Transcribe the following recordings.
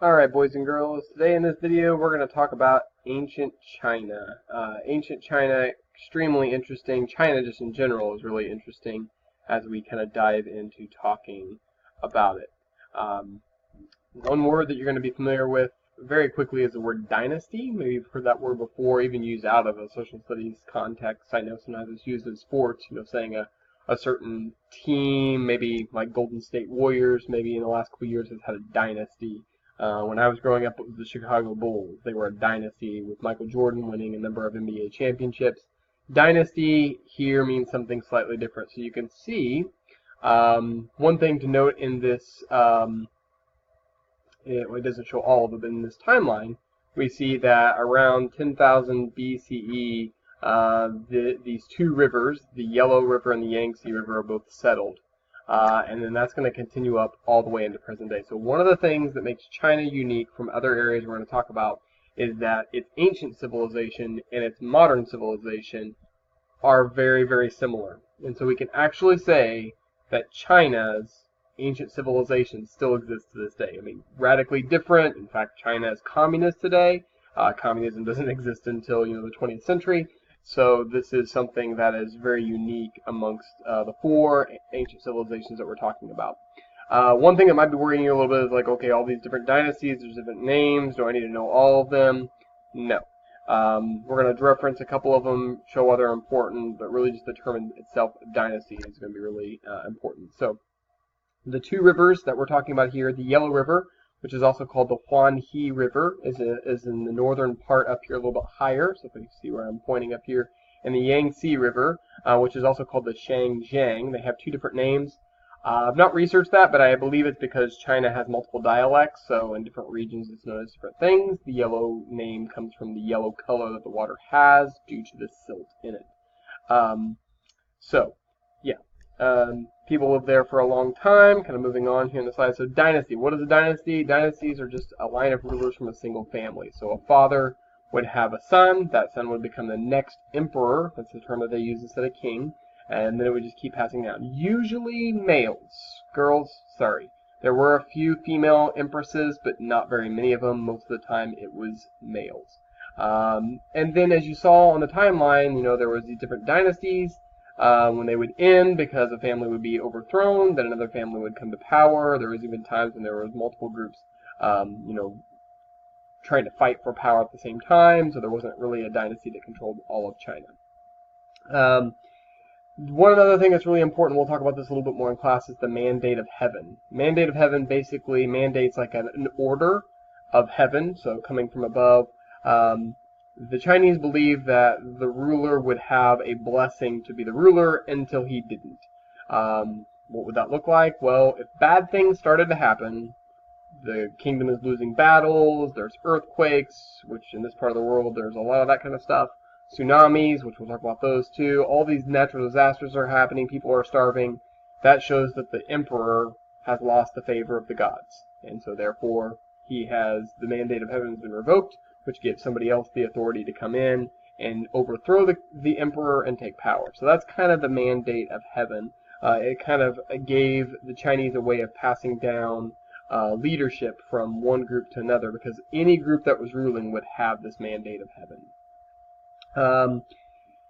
Alright, boys and girls, today in this video we're going to talk about ancient China. Ancient China, extremely interesting. China just in general is really interesting as we kind of dive into talking about it. One word that you're going to be familiar with very quickly is the word dynasty. Maybe you've heard that word before, even used out of a social studies context. I know sometimes it's used in sports, saying a certain team, maybe like Golden State Warriors, maybe in the last couple of years has had a dynasty. When I was growing up, it was the Chicago Bulls. They were a dynasty with Michael Jordan winning a number of NBA championships. Dynasty here means something slightly different. So you can see one thing to note in this, it doesn't show all of it, but in this timeline, we see that around 10,000 BCE, these two rivers, the Yellow River and the Yangtze River, are both settled. And then that's going to continue up all the way into present day. So one of the things that makes China unique from other areas we're going to talk about is that its ancient civilization and its modern civilization are very, very similar. And so we can actually say that China's ancient civilization still exists to this day. I mean, radically different. In fact, China is communist today. Communism doesn't exist until the 20th century. So this is something that is very unique amongst the four ancient civilizations that we're talking about. One thing that might be worrying you a little bit is like, okay, all these different dynasties, there's different names. Do I need to know all of them? No. We're going to reference a couple of them, show why they're important, but really just the term itself, dynasty, is going to be really important. So the two rivers that we're talking about here, the Yellow River, which is also called the Huanghe River, is in the northern part up here a little bit higher. So if you see where I'm pointing up here. And the Yangtze River, which is also called the Shangjiang. They have two different names. I've not researched that, but I believe it's because China has multiple dialects, so in different regions it's known as different things. The yellow name comes from the yellow color that the water has due to the silt in it. People lived there for a long time. Kind of moving on here on the slide. So dynasty. What is a dynasty? Dynasties are just a line of rulers from a single family. So a father would have a son. That son would become the next emperor. That's the term that they use instead of king. And then it would just keep passing down. Usually males. Girls, sorry. There were a few female empresses, but not very many of them. Most of the time it was males. And then as you saw on the timeline, there was these different dynasties. When they would end because a family would be overthrown, then another family would come to power. There was even times when there was multiple groups, trying to fight for power at the same time, so there wasn't really a dynasty that controlled all of China. One other thing that's really important, we'll talk about this a little bit more in class, is the mandate of heaven. Mandate of heaven basically mandates like an order of heaven, so coming from above. The Chinese believe that the ruler would have a blessing to be the ruler until he didn't. What would that look like? Well, if bad things started to happen, the kingdom is losing battles, there's earthquakes, which in this part of the world there's a lot of that kind of stuff, tsunamis, which we'll talk about those too, all these natural disasters are happening, people are starving, that shows that the emperor has lost the favor of the gods. And so therefore, the mandate of heaven has been revoked, which gives somebody else the authority to come in and overthrow the emperor and take power. So that's kind of the mandate of heaven. It kind of gave the Chinese a way of passing down leadership from one group to another, because any group that was ruling would have this mandate of heaven.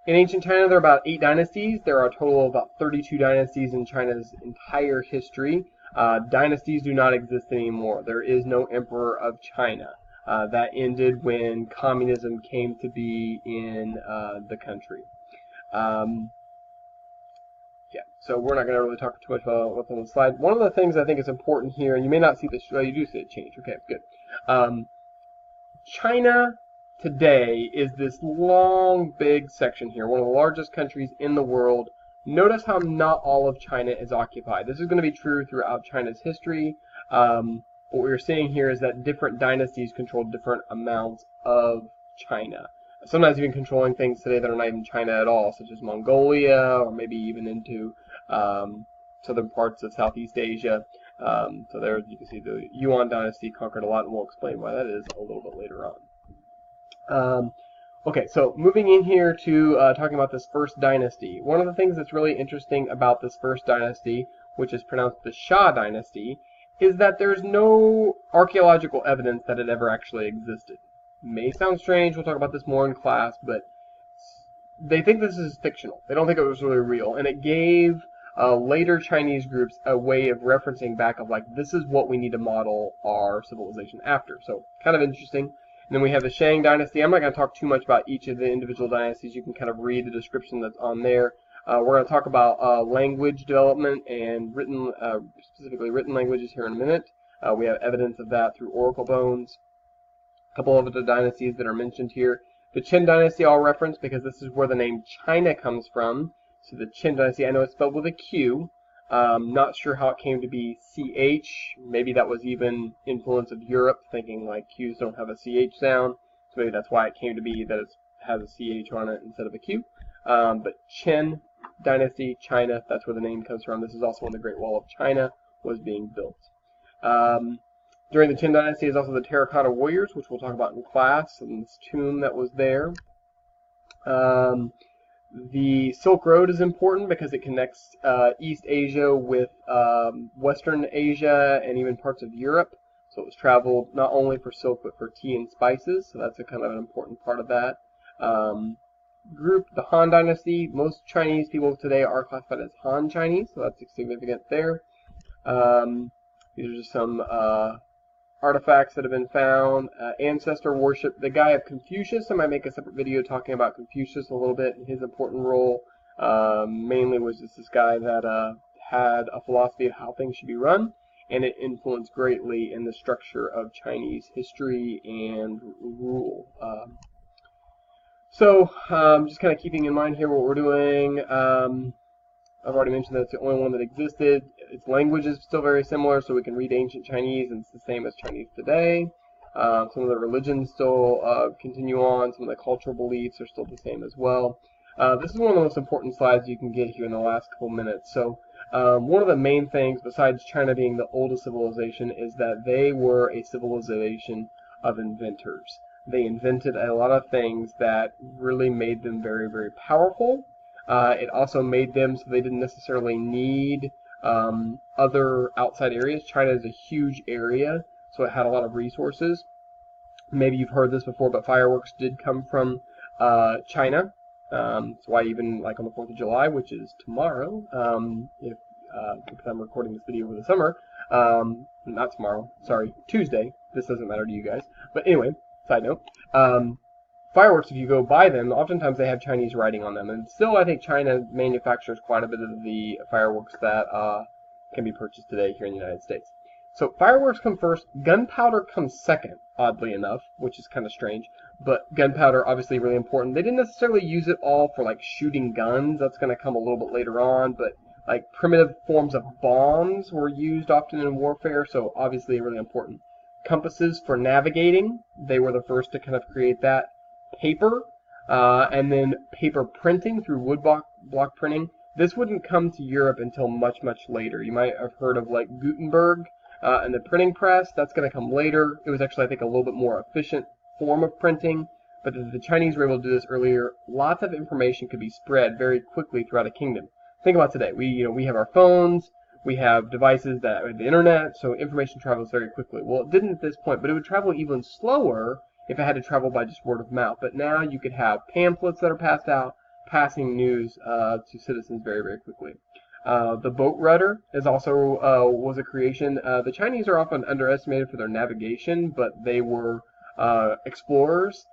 In ancient China, there are about 8 dynasties. There are a total of about 32 dynasties in China's entire history. Dynasties do not exist anymore. There is no emperor of China. That ended when communism came to be in the country. So we're not going to really talk too much about what's on the slide. One of the things I think is important here, and you may not see this, well, you do see it change. Okay, good. China today is this long, big section here, one of the largest countries in the world. Notice how not all of China is occupied. This is going to be true throughout China's history. What we're seeing here is that different dynasties control different amounts of China. Sometimes even controlling things today that are not even China at all, such as Mongolia, or maybe even into southern parts of Southeast Asia. So there you can see the Yuan dynasty conquered a lot, and we'll explain why that is a little bit later on. Okay, so moving in here to talking about this first dynasty. One of the things that's really interesting about this first dynasty, which is pronounced the Shah dynasty, is that there's no archaeological evidence that it ever actually existed. May sound strange, we'll talk about this more in class, but they think this is fictional. They don't think it was really real, and it gave later Chinese groups a way of referencing back of like, this is what we need to model our civilization after. So kind of interesting. And then we have the Shang dynasty. I'm not going to talk too much about each of the individual dynasties. You can kind of read the description that's on there. We're going to talk about language development and specifically written languages here in a minute. We have evidence of that through oracle bones. A couple of the dynasties that are mentioned here. The Qin dynasty I'll reference because this is where the name China comes from. So the Qin dynasty, I know it's spelled with a Q. Not sure how it came to be CH. Maybe that was even influence of Europe, thinking like Q's don't have a CH sound. So maybe that's why it came to be that it has a CH on it instead of a Q. But Qin dynasty, China, that's where the name comes from. This is also when the Great Wall of China was being built. During the Qin dynasty is also the terracotta warriors, which we'll talk about in class, and this tomb that was there. The Silk Road is important because it connects East Asia with Western Asia and even parts of Europe. So it was traveled not only for silk but for tea and spices. So that's a kind of an important part of that. Group, the Han Dynasty. Most Chinese people today are classified as Han Chinese, so that's significant there. These are just some artifacts that have been found. Ancestor worship. The guy of Confucius, I might make a separate video talking about Confucius a little bit and his important role. Mainly was just this guy that had a philosophy of how things should be run, and it influenced greatly in the structure of Chinese history and rule. Just kind of keeping in mind here what we're doing. I've already mentioned that it's the only one that existed. Its language is still very similar, so we can read ancient Chinese, and it's the same as Chinese today. Some of the religions still continue on. Some of the cultural beliefs are still the same as well. This is one of the most important slides you can get here in the last couple minutes. So one of the main things, besides China being the oldest civilization, is that they were a civilization of inventors. They invented a lot of things that really made them very, very powerful. It also made them so they didn't necessarily need other outside areas. China is a huge area, so it had a lot of resources. Maybe you've heard this before, but fireworks did come from China. That's why even like on the 4th of July, which is tomorrow, because I'm recording this video over the summer, not tomorrow, sorry, Tuesday. This doesn't matter to you guys. But anyway, side note. Fireworks, if you go buy them, oftentimes they have Chinese writing on them. And still, I think China manufactures quite a bit of the fireworks that can be purchased today here in the United States. So fireworks come first. Gunpowder comes second, oddly enough, which is kind of strange. But gunpowder, obviously really important. They didn't necessarily use it all for like shooting guns. That's going to come a little bit later on. But like primitive forms of bombs were used often in warfare, so obviously really important. Compasses for navigating. They were the first to kind of create that. Paper, and then paper printing through wood block printing. This wouldn't come to Europe until much, much later. You might have heard of like Gutenberg and the printing press. That's going to come later. It was actually, I think, a little bit more efficient form of printing, but the Chinese were able to do this earlier. Lots of information could be spread very quickly throughout a kingdom. Think about today. We have our phones. We have devices that have the internet, so information travels very quickly. Well, it didn't at this point, but it would travel even slower if it had to travel by just word of mouth. But now you could have pamphlets that are passed out, passing news to citizens very, very quickly. The boat rudder is also was a creation. The Chinese are often underestimated for their navigation, but they were explorers,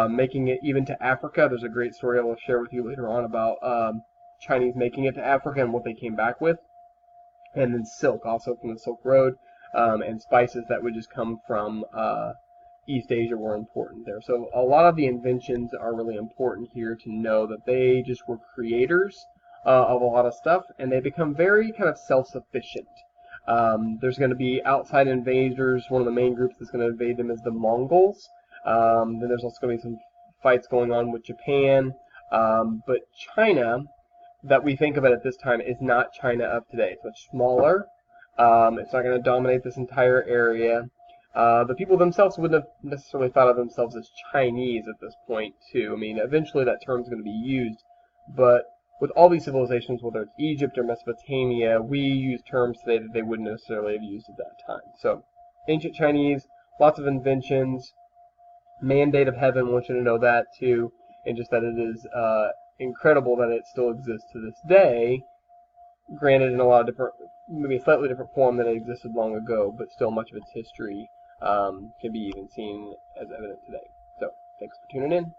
making it even to Africa. There's a great story I will share with you later on about Chinese making it to Africa and what they came back with. And then silk, also from the Silk Road, and spices that would just come from East Asia were important there. So a lot of the inventions are really important here to know that they just were creators of a lot of stuff, and they become very kind of self-sufficient. There's going to be outside invaders. One of the main groups that's going to invade them is the Mongols. Then there's also going to be some fights going on with Japan. But China, that we think of it at this time, is not China of today. It's much smaller. It's not going to dominate this entire area. The people themselves wouldn't have necessarily thought of themselves as Chinese at this point, too. I mean, eventually that term is going to be used, but with all these civilizations, whether it's Egypt or Mesopotamia, we use terms today that they wouldn't necessarily have used at that time. So, ancient Chinese, lots of inventions, mandate of heaven, I want you to know that too, and just that it is incredible that it still exists to this day, granted in a lot of different, maybe a slightly different form than it existed long ago, but still much of its history can be even seen as evident today. So, thanks for tuning in.